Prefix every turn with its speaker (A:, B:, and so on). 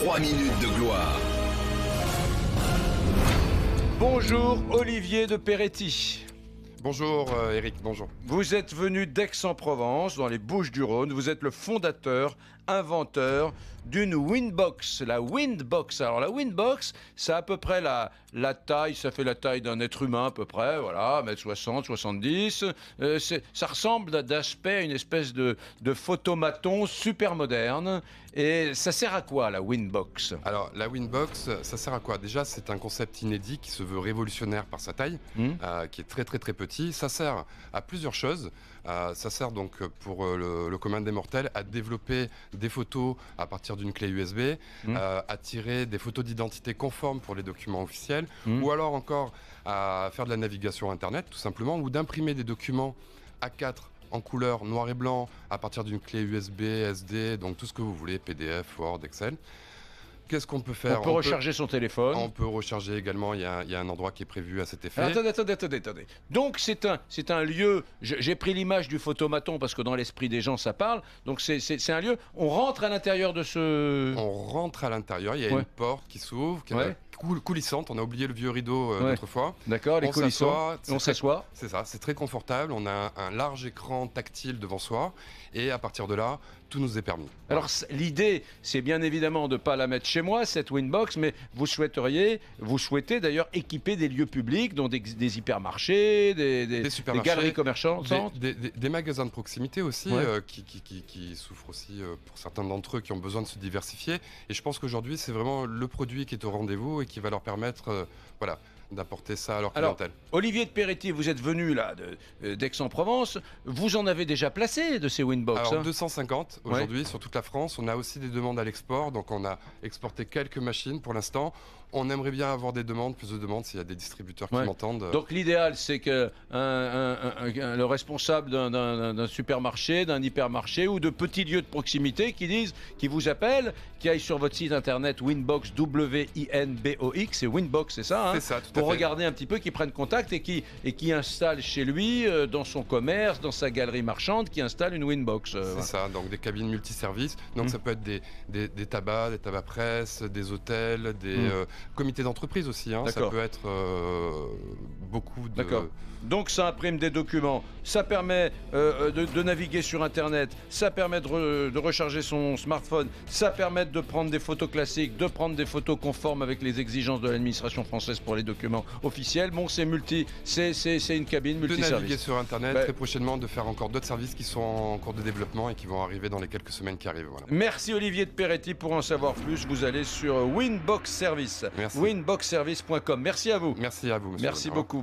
A: 3 minutes de gloire.
B: Bonjour Olivier de Peretti.
C: Bonjour Eric, bonjour.
B: Vous êtes venu d'Aix-en-Provence, dans les Bouches-du-Rhône. Vous êtes le fondateur, inventeur d'une Windbox. La Windbox. Alors la Windbox, ça a à peu près la taille, ça fait la taille d'un être humain à peu près, voilà, 1m60, 70. Ça ressemble d'aspect à une espèce de photomaton super moderne. Et ça sert à quoi la Windbox?
C: Alors la Windbox, ça sert à quoi? Déjà, c'est un concept inédit qui se veut révolutionnaire par sa taille, qui est très petit. Ça sert à plusieurs choses. Ça sert donc pour le commun des mortels à développer des photos à partir d'une clé USB, à tirer des photos d'identité conformes pour les documents officiels, ou alors encore à faire de la navigation Internet tout simplement, ou d'imprimer des documents A4 en couleur noir et blanc à partir d'une clé USB, SD, donc tout ce que vous voulez, PDF, Word, Excel. Qu'est-ce qu'on peut faire?
B: On peut recharger son téléphone.
C: On peut recharger également, il y a un endroit qui est prévu à cet effet.
B: Alors, attendez. Donc c'est un lieu, j'ai pris l'image du photomaton parce que dans l'esprit des gens ça parle, donc c'est un lieu, on rentre à l'intérieur de ce...
C: On rentre à l'intérieur, il y a une porte qui s'ouvre, qui est coulissante, on a oublié le vieux rideau l'autre fois.
B: D'accord, les coulissants, on s'assoit.
C: C'est ça, c'est très confortable, on a un large écran tactile devant soi, et à partir de là, tout nous est permis.
B: Alors l'idée, c'est bien évidemment de ne pas la mettre chez moi, cette Windbox, mais vous souhaitez d'ailleurs équiper des lieux publics, dont des hypermarchés, des galeries commerçantes,
C: des magasins de proximité aussi, qui souffrent aussi pour certains d'entre eux qui ont besoin de se diversifier. Et je pense qu'aujourd'hui, c'est vraiment le produit qui est au rendez-vous et qui va leur permettre d'apporter ça à leur clientèle.
B: Olivier de Peretti, vous êtes venu là d'Aix-en-Provence. Vous en avez déjà placé de ces Windbox?
C: Alors 250 aujourd'hui sur toute la France. On a aussi des demandes à l'export, donc on a exporté quelques machines pour l'instant. On aimerait bien avoir plus de demandes s'il y a des distributeurs qui m'entendent.
B: Donc l'idéal, c'est que le responsable d'un supermarché, d'un hypermarché ou de petits lieux de proximité qui vous appellent, qui aillent sur votre site internet Windbox, W-I-N-B-O-X, c'est Windbox, c'est ça,
C: c'est ça, tout à fait.
B: Pour regarder un petit peu, qui prennent contact et qui installent chez lui, dans son commerce, dans sa galerie marchande, qui installe une Windbox.
C: C'est ça, donc des cabines multiservices. Donc ça peut être des tabacs, des tabacs-presse, des hôtels, des comités d'entreprise aussi. Ça peut être beaucoup de...
B: D'accord. Donc ça imprime des documents, ça permet de naviguer sur Internet, ça permet de recharger son smartphone, ça permet de prendre des photos classiques, de prendre des photos conformes avec les exigences de l'administration française pour les documents officiels. Bon, c'est une cabine multiservice.
C: De naviguer sur Internet, très prochainement de faire encore d'autres services qui sont en cours de développement et qui vont arriver dans les quelques semaines qui arrivent. Voilà.
B: Merci Olivier de Peretti. Pour en savoir plus, vous allez sur Windbox Service.
C: Merci.
B: Windboxservice.com. Merci à vous.
C: Merci à vous, monsieur.
B: Merci beaucoup.